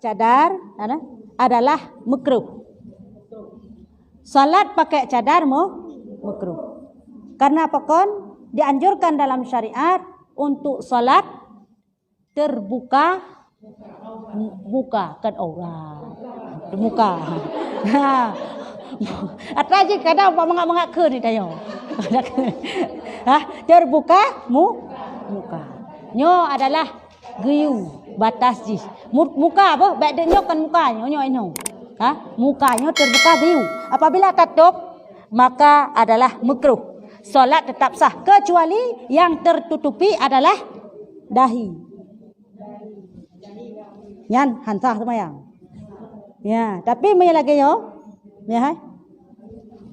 cadar adalah makruh. Salat pakai cadar makruh. Karena apa kon? Dianjurkan dalam syariat untuk salat terbuka muka kan orang. Muka. Atraji kadang mengak-mengak ke ni tayo. Terbuka muka. Nyo adalah giu batas ji. Muka apa? Baik dia nyo kan mukanya nyo ino. Mukanya terbuka giu. Apabila tutup maka adalah makruh. Solat tetap sah kecuali yang tertutupi adalah dahi. Yan hansah semayang. Ya, tapi me lagi yo. Ya hai.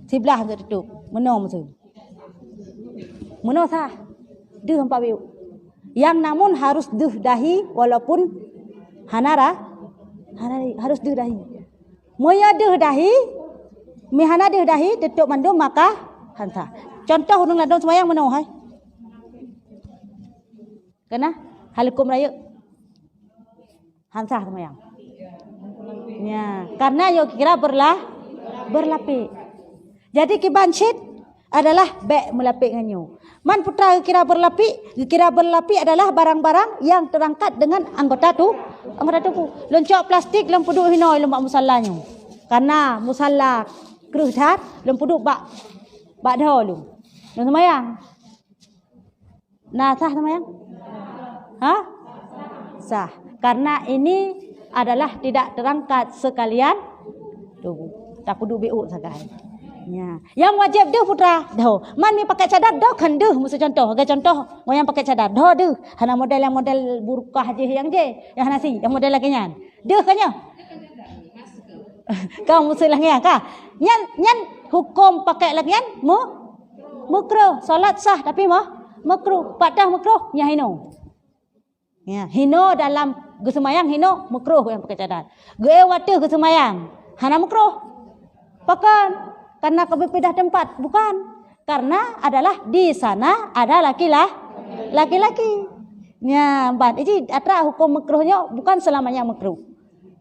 Sebelah tertutup. Meno mesti. Meno sah. Deh 4 biu. Yang namun harus deh dahi walaupun hanara harus deh dahi. Moya deh dahi, mihana deh dahi tutup mandum maka hansah. Contoh urang ladon semayang meno hai. Kena halikum raya. Hansah semayang. Ya, karena yo kira berlapik. Jadi kibanshit adalah bek melapik nganyo. Man putra kira berlapik adalah barang-barang yang terangkat dengan anggota tubuh. Loncok plastik lem puduk hinoi lem bak musallanyo. Karena musalla keruh dat lem puduk bak dahulu. Lem semayang. Nah, sah semayang? Sah. Karena ini adalah tidak terangkat sekalian tubuh. Tak kudu BU sagai. Ya. Yang wajib deh putra. Dah. Man ni pakai cadar dah kan deh. Mesti contoh. Agak contoh. Yang pakai cadar dah deh. Hana model yang model burkah je yang nasi. Yang model lagi nyan. Deh kanya. Kau mesti lagi kah? Nyan hukum pakai lagi nyan makruh. Solat sah tapi makruh. Padah makruh nya hino. Ya, hino dalam gesemayang hino makruh yang pakai cadar. Ge wateh gesemayang hana makruh. Bukan karena kebeda tempat, bukan. Karena adalah di sana ada laki-laki. Ya, ban. Ini atra hukum makruhnya bukan selamanya makruh.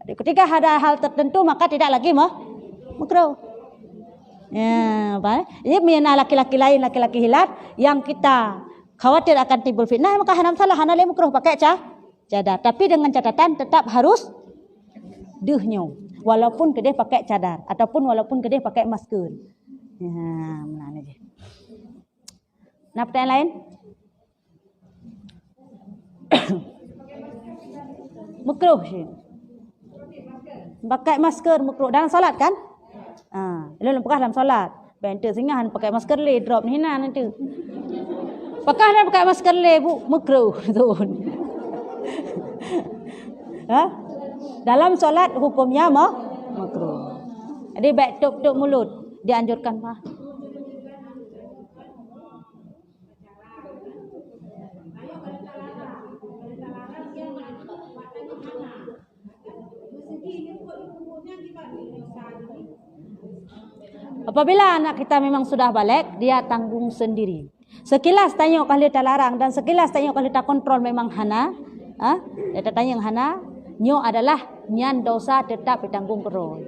Ketika ada hal tertentu maka tidak lagi makruh. Ya, ban. Ini mina laki-laki lain, laki-laki hilat yang kita khawatir akan timbul fitnah maka hanam salah hanale makruh pakai cadar. Tapi dengan catatan tetap harus dehnya. Walaupun kedai pakai cadar ataupun walaupun kedai pakai masker. Ya, mana aja. Nah, pertanyaan lain? Makruh sih. Pakai masker makruh dalam solat kan? Lalu pakai dalam solat. Bente singahan pakai masker le drop ni nanti. Pakai masker le bu makruh tu. Dalam solat hukumnya makruh. Jadi baik tutup mulut dianjurkan mah. Apabila anak kita memang sudah balik, dia tanggung sendiri. Sekilas tanya kalau dia larang dan sekilas tanya kalau dia kontrol memang hana. Dia tanya yang hana, nyo adalah nyan dosa tetap ditanggung keroi.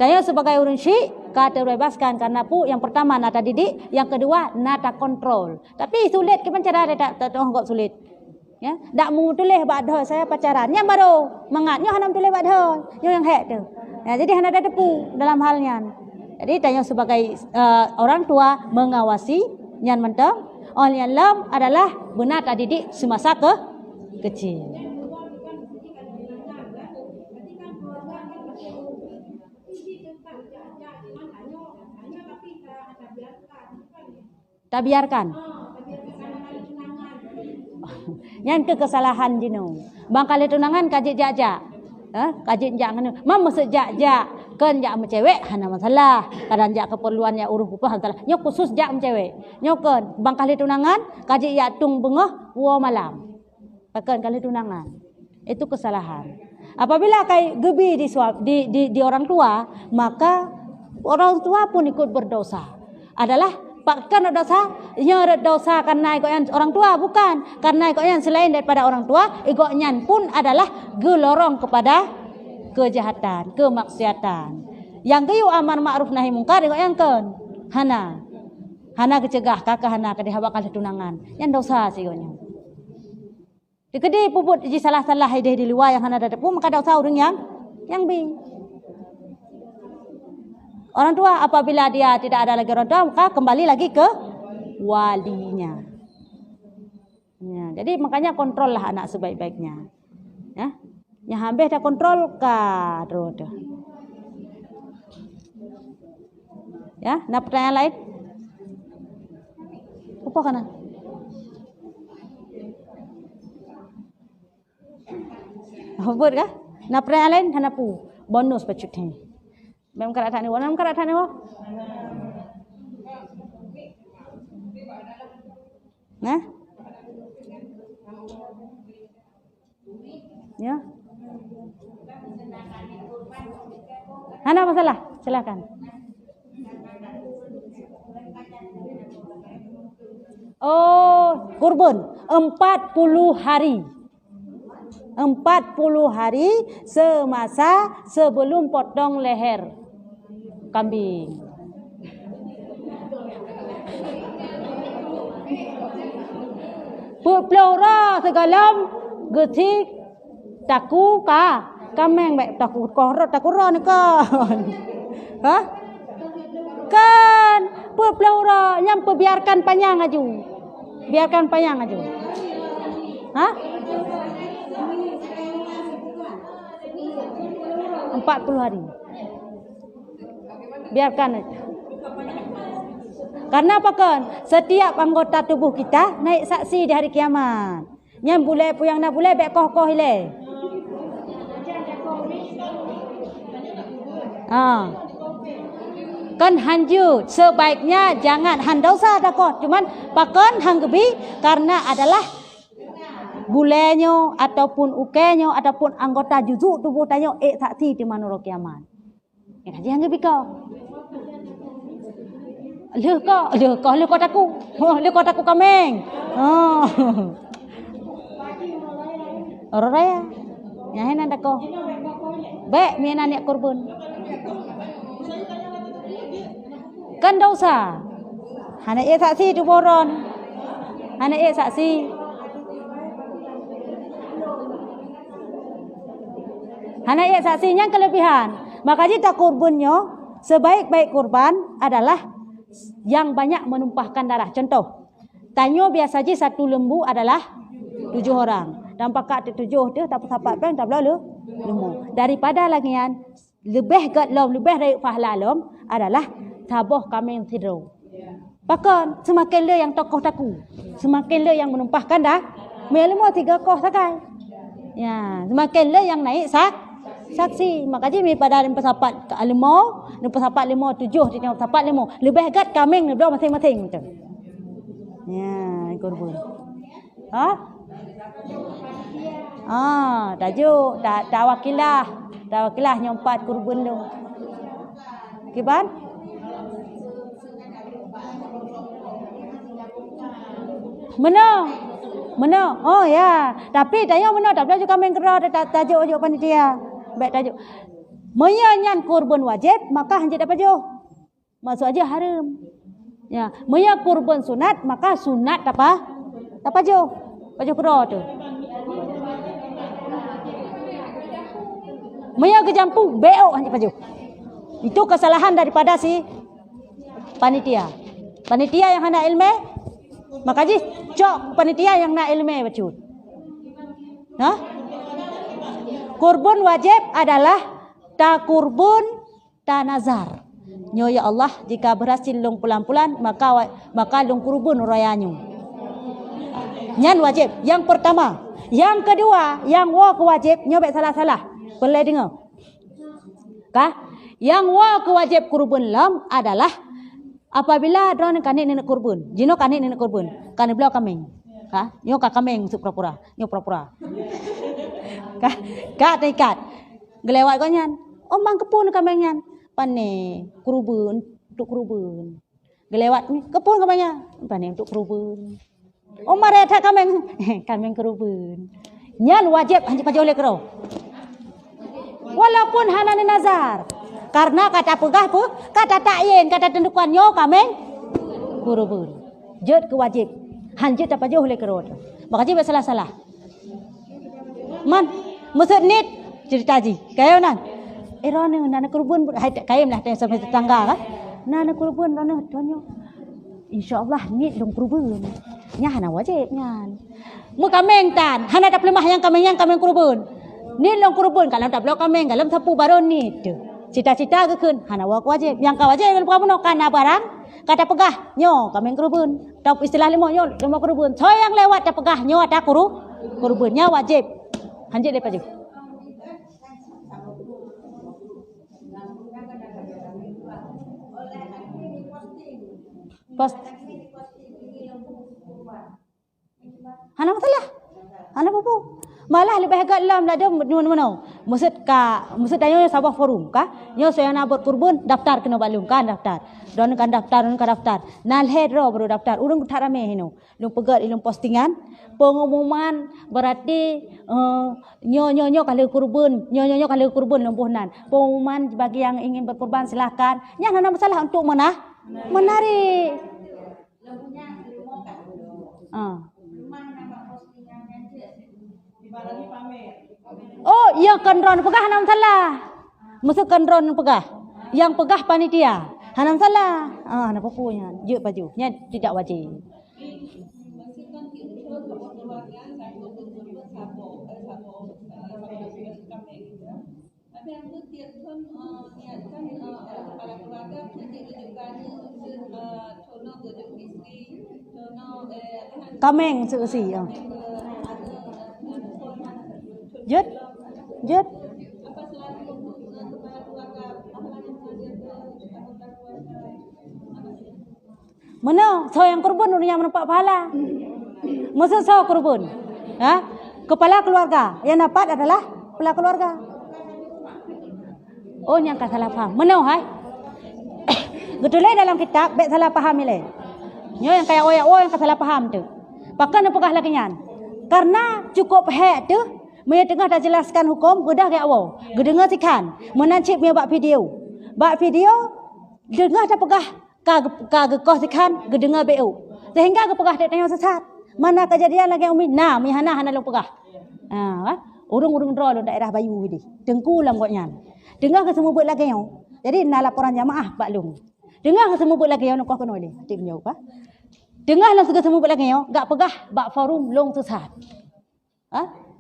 Tanya sebagai urun syik, kata terbebaskan karena pu yang pertama nata didik, yang kedua nata kontrol. Tapi sulit ke cara dia tak kok sulit. Ya, dak mu tulis badho saya pacaran. Nya baru mangatnya hanam tulis badho. Nyo yang hek tu. Ya, jadi hana ada depu dalam halnya. Jadi tanya sebagai orang tua mengawasi nyan mentang oleh lam adalah benar tak didik semasa kecil. Tak biarkan. Yang kesalahan jino. Bang kali tunangan kaji jajak. Kaji jangan. Mam mesti jajak. Kan jak mencewek hana masalah. Kadang jak keperluannya uruh upah masalah. Nyok khusus jak mencewek. Nyok kan bang kali tunangan kaji ya tung bengah wa malam. Bahkan kali tunangan. Itu kesalahan. Apabila kai gebi di orang tua, maka orang tua pun ikut berdosa. Adalah bahkan dosa karena ikutnya orang tua, bukan karena ikutnya selain daripada orang tua, ikutnya pun adalah gelorong kepada kejahatan, kemaksiatan. Yang kayu amar ma'ruf nahi mungkar yang kan. Hana kecegah kakak hana kadih bakal tunangan. Yang dosa sigonya. Dikedi puput ji salah-salah ideh di luar yang hana ada pun maka dosa urang yang bi. Orang tua apabila dia tidak ada lagi orang tua maka kembali lagi ke walinya. Ya, jadi makanya kontrollah anak sebaik-baiknya. Ya. Yang habis dah kontrol ka terus. Ya, nak pertanyaan lain? Apa kana? Apa kah? Nak pertanyaan lain hanapu bonus pacuk ni. Memang karat ni, memang karat ni wah. Nah. Ya. Hana masalah? Silakan. Oh, kurban 40 hari. 40 hari semasa sebelum potong leher kambing. Pelora segalam getik taku ka kameng baik taku korot taku ron kan. Hah? Kan pelora yang biarkan panjang aju. Biarkan panjang aju. Hah? 40 hari. Biarkan aja. Karena apa kan? Setiap anggota tubuh kita naik saksi di hari kiamat. Yang boleh puyang nak boleh baik koh-koh ile. Kan hanjut sebaiknya jangan handosa dakoh. Cuman pakan hanggebi karena adalah bulenyo ataupun ukenyo ataupun anggota juzuk tubuh tanyo saksi di manuro kiamat. Ya jangan hanggebi kau. Leh kau taku kameng. Raya. Nyahenan dakoh. Baik mianan yak kurban. Kan dosa. Hana ia saksi tu boron. Hana ia saksi. Hana ia saksinya kelebihan. Maka jika kurbannya sebaik-baik kurban adalah yang banyak menumpahkan darah. Contoh, tanyo biasa je satu lembu adalah 7 orang. Dan pakak 7 tu tak sapat pun tak boleh lembu. Daripada lagian lebih gatlom, lebih dari fahlalom adalah taboh kambing sidro. Bahkan semakin le yang tokoh taku, semakin le yang menumpahkan dah. Melemo 3 koh sakai. Ya, semakin le yang naik saksi. Makanya mi pada pesapat ke lemo, pesapat lemo 7 di pesapat lemo. Lebih gat kambing ni dua masing-masing macam. Ya, kurban. Tajuk tak wakilah nyompat kurban tu. Kiban? Mana? Oh ya. Tapi tanya mana tak boleh juga main kerah tajuk panitia. Baik tajuk. Menyanyan kurban wajib maka hanya dapat tajuk. Masuk aja haram. Ya, menyanyan kurban sunat maka sunat apa? Dapat tajuk. Tajuk kerah tu. Menyanyan kejampu beok hanya tajuk. Itu kesalahan daripada si panitia. Panitia yang hana ilmu maka ji cok panitia yang nak ilmu bacut. Kurban wajib adalah ta kurban ta nazar. Nyo ya Allah jika berhasil lung pulan-pulan maka lung kurban rayanyo. Nyan wajib. Yang pertama, yang kedua, yang wajib nyo baik salah-salah. Boleh dengar? Kah? Yang wajib kurban lam adalah apabila drone kanik nenek kurban, jino kanik nenek kurban, kanik belau kameng, nyo kameng untuk pura-pura, nyo pura-pura, kat, gelewat kau nyan, mang kepun kamengnya, pane kurban untuk kurban, gelewat ni kepun kamengnya, pane untuk kurban, mare tak kameng kurban, nyan wajib hanya pajau lekro, Walaupun hana nazar. Karena kata pegah pun, kata takyin, kata tentukan nyo kameng kurubun. Jod ke wajib. Hanjut apa jauh oleh kerod. Makanya salah-salah. Man, maksud nit cerita ji. Kayo nan. Rona nana kurubun, kayo lah tanya sampai tetangga kan. Nana kurubun, rona donyo. InsyaAllah nit dong kurubun. Nya hana wajib nyan. Mu kameng tan, hana tak lemah yang kameng kurubun. Nit dong kurubun, kalau tak belok kameng, kalau sapu baru nit. Cita-cita ke kun, hana wajib. Yang kau wajib kalau kamu nak kana barang, kata pegah, nyo kameng kurubun. Tak istilah limo nyo kurubun. So yang lewat tak pegah, nyo ada kurubunnya wajib. Hanjit lepas je. Post. Hana masalah. Hana apa-apa. Malah lebih agak lam lah dia mana-mana. Maksud tanya sabah forum kah? Nyo saya nak buat kurban daftar kena balung kan daftar. Don kan daftar. Nal head ro baru daftar. Urang tak ramai hino. Lung pegat ilung postingan pengumuman berarti nyo kalau kurban, nyo kalau kurban lumpuhnan. Pengumuman bagi yang ingin berkurban silakan. Yang ada masalah untuk menarik. Oh, yang kendron pegah hanam salah. Maksud kendron pegah. Yang pegah panitia. Hanam salah. Hana apa-apanya. Je baju. Nya tidak wajib. Kameng seusi. Jut. Mana? So yang kurban yang mendapat pahala. Maksud so kurban. Kepala keluarga. Yang dapat adalah kepala keluarga. Oh, yang kan salah faham. Mana hai? Getulai dalam kitab bet salah faham ile. Nyo yang kayak yang kan salah faham tu. Pakai nak pegah lagi nyan. Karena cukup hek tu, mereka tengah dah jelaskan hukum, gedah ke awal. Gedengar sikan, menancip mereka buat video. Buat video, dengar dah pegah, kau sikan, gedengar BU. Sehingga ke pegah tak tanya sesat. Mana kejadian lagi umi? Nah, mi hana long pegah. Urung draw daerah Bayu ni. Tengku lam kau nyan. Dengar ke semua buat lagi yang. Jadi nak laporan jamaah Pak Long. Dengar ke semua buat lagi yang nak kau kenal ni. Tik menjawab apa? Dengar lah segala semua buat lagi yang. Gak pegah, bak forum long sesat.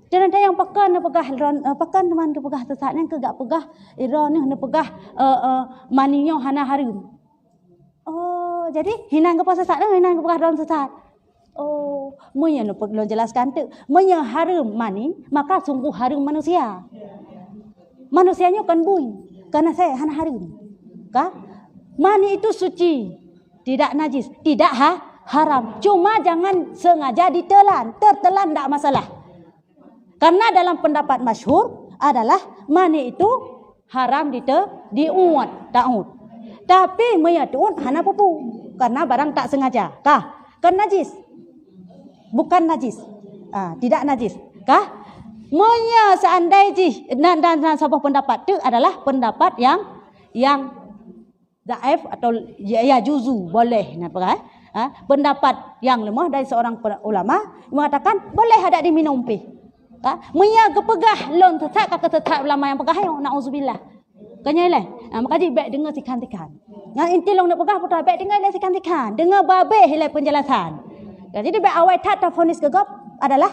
Dan ada yang pakan pegah pakan teman ke pegah sesat yang ke gak pegah iron ni pegah maninya hana harum. Oh, jadi hinang ke sesat dan hinang ke pegah ron sesat. Oh, munya nak perlu jelaskan tu. Munya harum mani, maka sungguh harum manusia. Manusianya kan bui, karena saya hana harum. Kah? Mani itu suci, tidak najis, tidak haram. Cuma jangan sengaja ditelan, tertelan tak masalah. Karena dalam pendapat masyhur adalah mani itu haram diuat, ta'ud. Tapi menyatuun hana pupu karena barang tak sengaja. Kah? Kan najis. Bukan najis. Tidak najis. Kah? Menya seandainya dan sebuah pendapat itu adalah pendapat yang daif atau ya juzu boleh pendapat yang lemah dari seorang ulama mengatakan boleh ada diminum pi. Menya kepegah lon tetap tetap ulama yang pegah yang nauzubillah. Kanya lah. Maka dia baik dengar sikan-sikan. Yang inti long nak pegah putar baik dengar sikan-sikan. Dengar babeh hilai penjelasan. Jadi baik awal tak fonis gegap adalah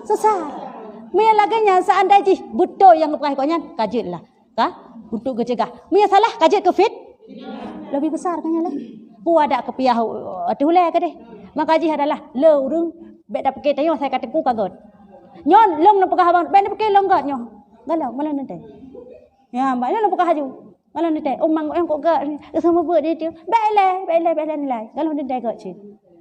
sesat. Menya laganya seandainya betul yang pegah koknya kajitlah. Untuk kecegah. Menya salah kajit ke fit? Lebih besar kanya lah. Pu ada kepiah atulai ke deh. Maka ji adalah le urung baik dak pakai tayo saya kata ku kagot. Nyon long nak pegah abang, baik pakai long gat nyo. Galau malah nanti. Ya, baik long pegah haju. Malah nanti omang yang kok gat semua buat dia tu. Baiklah nilai. Galau nanti gat cik.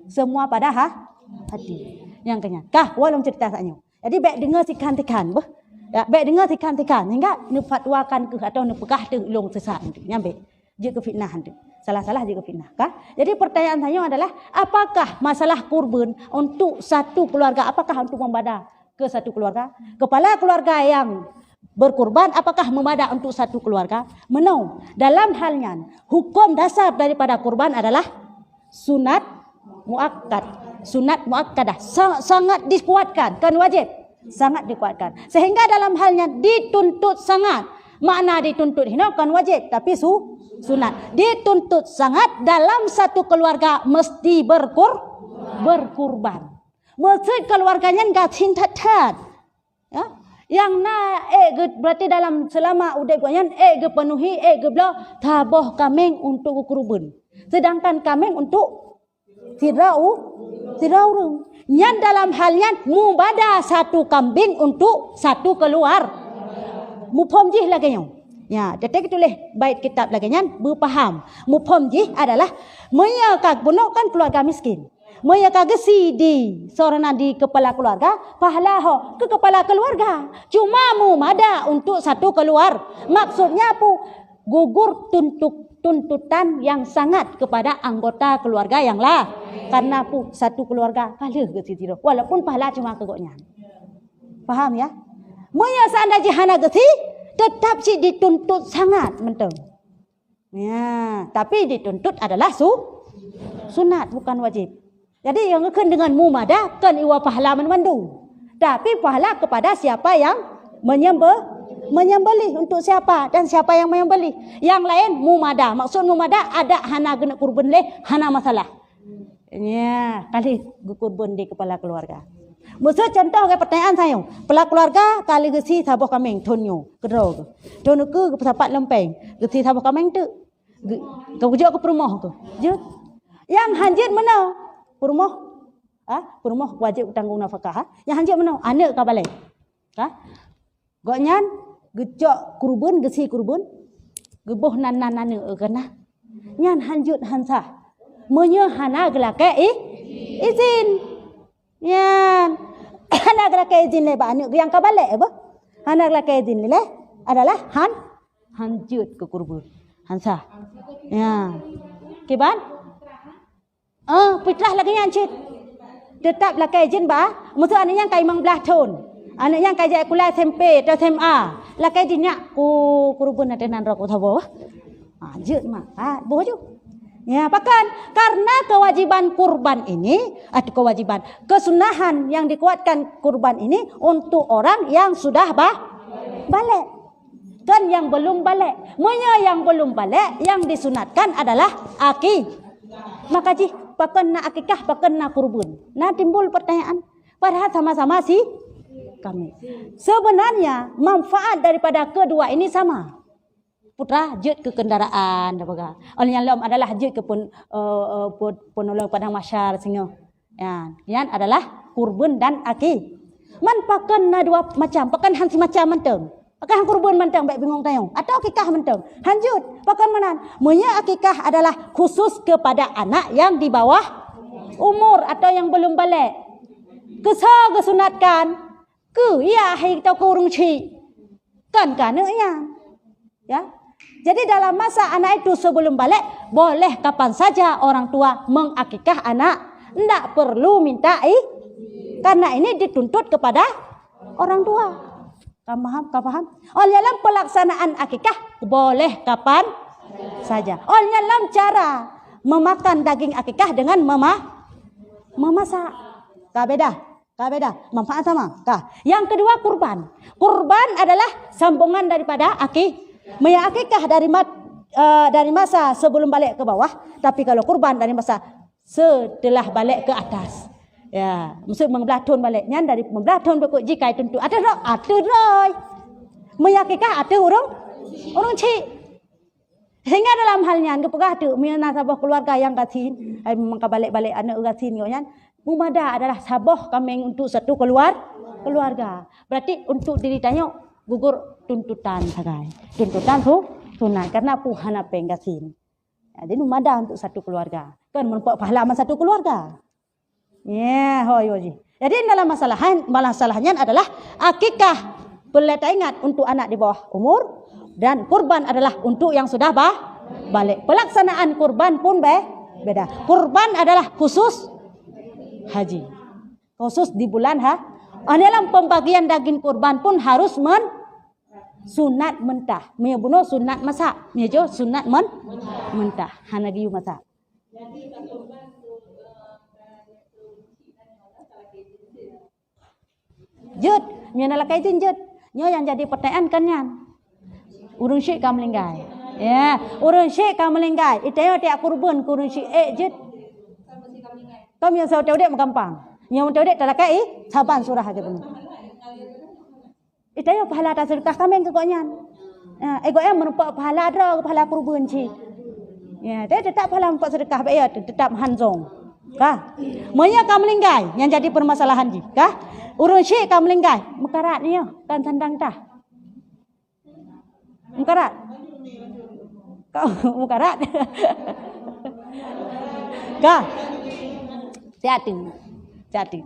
Semua pada hati. Yang kenya. Kah walau cerita saknyo. Jadi baik dengar sikan-sikan bah. Ya, baik dengar sikan-sikan hingga nu fatwakan ke atau nu pegah tu long sesat tu. Nyambe. Je ke fitnah tu. Salah-salah je ke fitnah. Kah? Jadi pertanyaan saya adalah apakah masalah kurban untuk satu keluarga? Apakah untuk membada ke satu keluarga? Kepala keluarga yang berkurban apakah memadak untuk satu keluarga? No. Dalam halnya hukum dasar daripada kurban adalah sunat muakkad. Sunat muakkadah sangat dikuatkan, kan wajib. Sangat dikuatkan. Sehingga dalam halnya dituntut sangat. Makna dituntut ini kan wajib, tapi sunat. Dituntut sangat dalam satu keluarga mesti berkurban. Mesti keluarganya enggak cinta-cinta. Ya? Yang berarti dalam selama udah guanyan penuhi bela taboh kambing untuk kurban. Sedangkan kambing untuk tirau. Yang dalam halnya mubada satu kambing untuk satu keluar. Mupomjih lagi yang. Ya, detek tulis bait kitab lagi yang berpaham. Mupomjih adalah menyakak bunuhkan keluarga miskin. Menyakak gesi di seorang di kepala keluarga, pahala ke kepala keluarga. Cuma mubada untuk satu keluar. Maksudnya apa? Gugur tuntutan yang sangat kepada anggota keluarga yang lah. Karena pu satu keluarga kalah ke situ. Walaupun pahala cuma kegoknya. Faham ya? Moya seandainya jihana gesi tetap si dituntut sangat menteng. Ya, tapi dituntut adalah sunat bukan wajib. Jadi yang akan dengan mumada kan iwa pahala memandu. Tapi pahala kepada siapa yang menyembelih untuk siapa dan siapa yang menyembelih. Yang lain mumada. Maksud mumada ada hana guna kurban leh hana masalah. Ya, kali kurban di kepala keluarga. Masa contoh ke pertanyaan saya, kepala keluarga kali gesi sabuh kambing tonyo, kedro. Tono ke sapat lempeng, gesi sabuh kambing tu. Kau jauh ke rumah tu. Je. Yang hanjit mana? Rumah. Rumah wajib tanggung nafkah. Yang hanjit mana? Anak ka balai. Goknyan gejok kurban gesi kurban. Gebuh nan kena. Nyan hanjut hansa. Menye hana gelake izin. Yan. Hana gelake izin le ba anak yang ka balai apa? Hana gelake izin le adalah hanjut ke kurban. Hansa. Ya. Kiban? Fitrah lagi yang cit. Tetap lah kai jin ba. Musuh anak yang kai mang belah ton. Anak yang kai jaya kulai SMP atau SMA. Lah kai jinnya kurban ada nan rok uthawo. Jut mak. Bojo. Ya, bahkan karena kewajiban kurban ini atau kewajiban kesunahan yang dikuatkan kurban ini untuk orang yang sudah balik. Dan yang belum balik. Yang belum balik yang disunatkan adalah Maka ji pakai nak akikah, pakai nak kurban. Nah timbul pertanyaan. Padahal sama-sama sih kami. Sebenarnya manfaat daripada kedua ini sama. Putra jut ke kendaraan, apa oleh yang lain adalah jut ke penolong padang masyar singa. Ya, yang adalah kurban dan akik. Man pakai dua macam, pakai hansi macam menteng. Pakai kurban menteng baik bingung tayong atau akikah menteng. Hanjut pakai mana? Monya akikah adalah khusus kepada anak yang di bawah umur atau yang belum balik. Kesunatkan ke ya hai tau kurung ci. Kan ya. Jadi dalam masa anak itu sebelum balik, boleh kapan saja orang tua mengakikah anak. Tidak perlu minta karena ini dituntut kepada orang tua. Kamu paham? Oleh dalam pelaksanaan akikah, boleh kapan saja. Oleh dalam cara memakan daging akikah dengan memasak. Kah beda? Manfaat sama. Yang kedua kurban. Kurban adalah sambungan daripada akikah. Akikah dari masa sebelum balik ke bawah, tapi kalau kurban dari masa setelah balik ke atas. Ya, maksud membelah tahun baliknya dari membelah tahun berikut jika tentu ada roy. Akikah ada orang cik. Sehingga dalam halnya kepegah tu mina sabah keluarga yang gasin, mengka balik-balik anak gasin nyonya, mumada adalah sabah kambing untuk satu keluarga. Berarti untuk diri tanya gugur tuntutan sagai. Tuntutan sunat karena puhana penggasin. Jadi mumada untuk satu keluarga. Kan mendapat pahala satu keluarga. Ya, hoy. Jadi dalam masalahnya adalah akikah boleh ingat untuk anak di bawah umur dan kurban adalah untuk yang sudah balik. Pelaksanaan kurban pun beda. Kurban adalah khusus haji. Khusus di bulan dalam pembagian daging kurban pun harus sunat mentah. Mia bunuh sunat masak. Mia jo sunat mentah. Hana diu masak. Jut, mia nak lakai tin jut. Nyo yang jadi pertanyaan kan yan. Urung syik kam melinggai. Ya, urung syik kam melinggai. Itayo tiak kurban kurung syik jut. Kam yang sau teu dek makampang. Yang teu dek talakai saban surah ke pun. Itayo pahala ta sedekah kami ke konyan. Ego em menumpak pahala dra pahala kurban syik. Ya, dia tetap pahala empat sedekah bayar tetap hanzong. Kah? Monya kam melinggai yang jadi permasalahan ji. Kah? Urun syik kam melinggai. Mekarat ni kan sandang tah. Mekarat. Kau mekarat. Kah? Hati.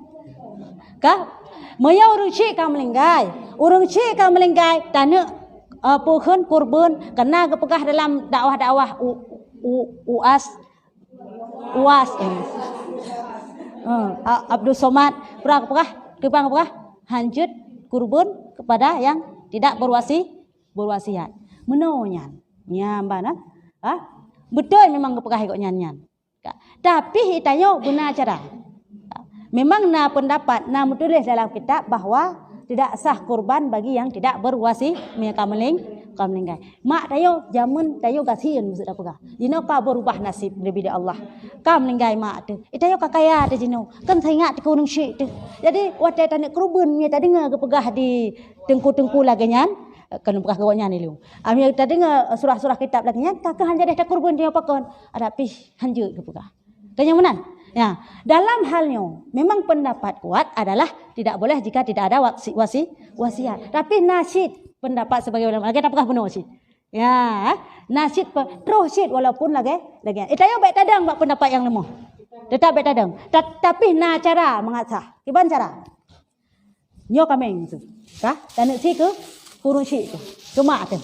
Kah? Monya urun syik kam melinggai. Urun syik kam melinggai tanya puhun kurban kena kepegah dalam dakwah-dakwah UAS Abdul Somad pernah hanjut kurban kepada yang tidak berwasiat. Menonyan. Nya mbana. Betul memang kepegah kok nyanyan. Tapi itanyo guna cara. Memang na pendapat na menulis dalam kitab bahwa tidak sah kurban bagi yang tidak berwasiat. Mia kamlinggai. Mak tayo zaman tayo kasihan maksud apa kah? Jino ka berubah nasib lebih dari Allah. Kamlinggai mak tu. Tayo ka kaya tu jino. Kan saya ingat ku nung syik tu. Jadi wate tanek kurban mia tadi dengar kepegah di tengku-tengku lagi nyan. Kan pegah kawannya ni lu. Mia tadi dengar surah-surah kitab lagi nyan. Kakak hanja dah kurban dia pakon. Ada pih hanja kepegah. Tanya menan. Ya, dalam halnya memang pendapat kuat adalah tidak boleh jika tidak ada wasiat. Tapi nasyid pendapat sebagai ulama lagi apakah benar sih? Ya, nasyid terus syid walaupun lagi. Itayo baik tadang buat pendapat yang lemah. Tetap baik tadang. Tapi na cara mengasah. Kiban cara? Nyo kameng tu. Kah? Dan si ke kurun syid tu. Cuma tu.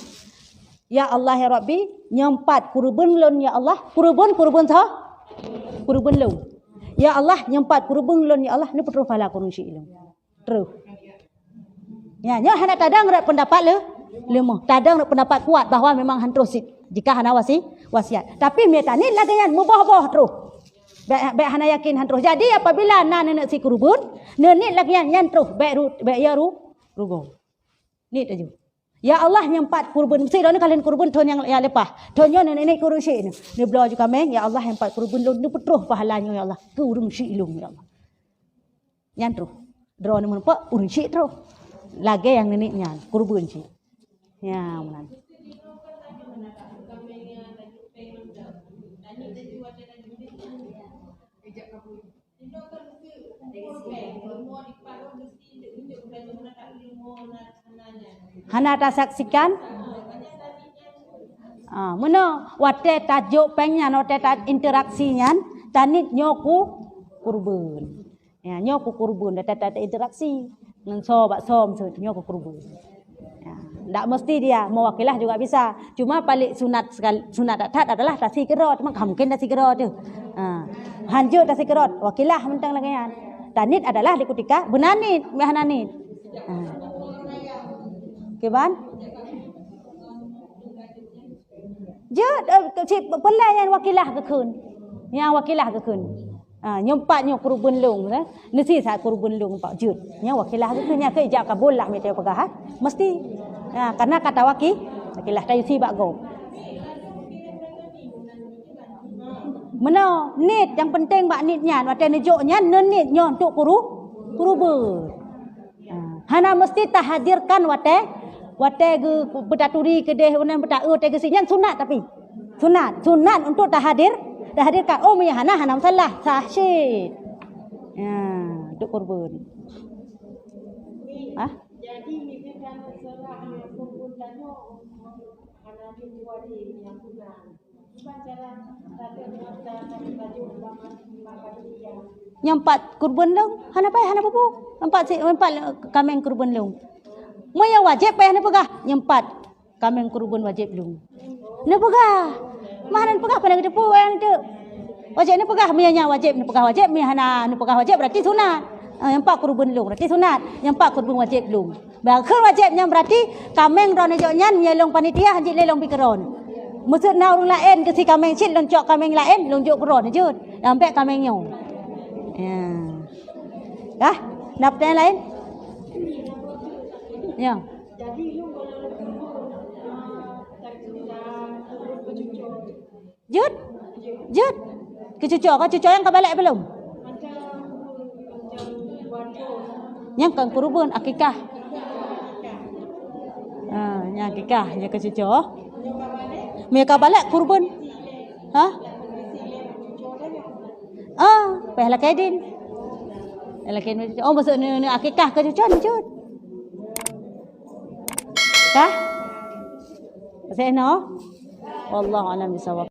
Ya Allah ya Rabbi, nyempat kurban lon ya Allah. Kurban sah? Kurban lon. Ya Allah nyempat kurban lon ya Allah ni perlu pahala kurun syid lon. Terus. Ya, nyo hana tadang rat pendapat lemah. Tadang rat pendapat kuat bahawa memang hantrus jika hana wasiat. Tapi mia tani lagayan mubah-bah terus. Baik hana yakin hantrus. Jadi apabila nak si kurban, nenek lagayan yan terus baik ya rugo. Ni taju. Ya Allah nyempat kurban. Mesti dah kalian kurban tahun yang lepas. Tahunnya nenek kurun syik ni. Ni belah juga meng. Ya Allah nyempat kurban lon ni petruh pahalanya ya Allah. Kurun syik lon ya Allah. Yan terus. Draw ni menapa kurun syik terus. Lagi yang neneknya kurban syik. Ya, menan. Hana tak saksikan? Mana wate tajuk pengnya wate interaksinya tanit nyoku kurban. Ya, nyoku kurban tak interaksi. Nang bakso nyoku kurban. Ya, tak mesti dia mewakilah juga bisa. Cuma paling sunat tak adalah tasi kerot. Mungkin tasi kerot tu. Hanjut tasi kerot. Wakilah mentang lagi kan. Tanit adalah di ketika benanit, mehananit. Kiban? Je pelai yang wakilah ke kun. Yang wakilah ke kun. Nyempat nyok kurban long nasi sa kurban long pak jut. Yang wakilah ke kun nya ke ijab kabul lah mete pegah. Mesti. Karena kata wakilah tayu si bak go. Mana nit yang penting bak nitnya wate nejoknya nenit nyo untuk kurban. Hana mesti tahadirkan wate ge bedaturi kedeh unan betau te gesinya sunat tapi sunat untuk tahadirkan mia hana salah sah syid. Ya, untuk kurban. Jadi misalkan serah kurban danyo hana diwadi yang sunat. Cara nyempat kurban long hana pupu empat kameng kurban long moya wajib payah pegah nyempat kameng kurban wajib long ne pegah mahanan pegah pada depu yang tu wajib ne pegah mianya wajib ne pegah wajib mi hana ne pegah wajib berarti sunat Yang 4 kurban belum. Berarti sunat. Yang 4 kurban wajib belum. Bahkan wajibnya berarti kameng ron ejoknya nyelong panitia hanjit lelong pikeron. Maksud na orang lain ke si kameng cit loncok kameng lain lonjok keron je. Sampai kamengnya. Ya. Kah? Nak pertanyaan lain? Ya. Jadi lu kalau tak bercucuk. Jut. Jut. Kecucuk kau cucuk yang kau balik belum? Macam waduh. Yang kan kurban akikah. Yang akikah, yang kecucuk. Mereka balik kurban. Ha? Pehla kedin. Pehla kedin. Oh, maksud ni akikah kecucuk ni jut. Kah? Saya no. Wallahu a'lam bishawab.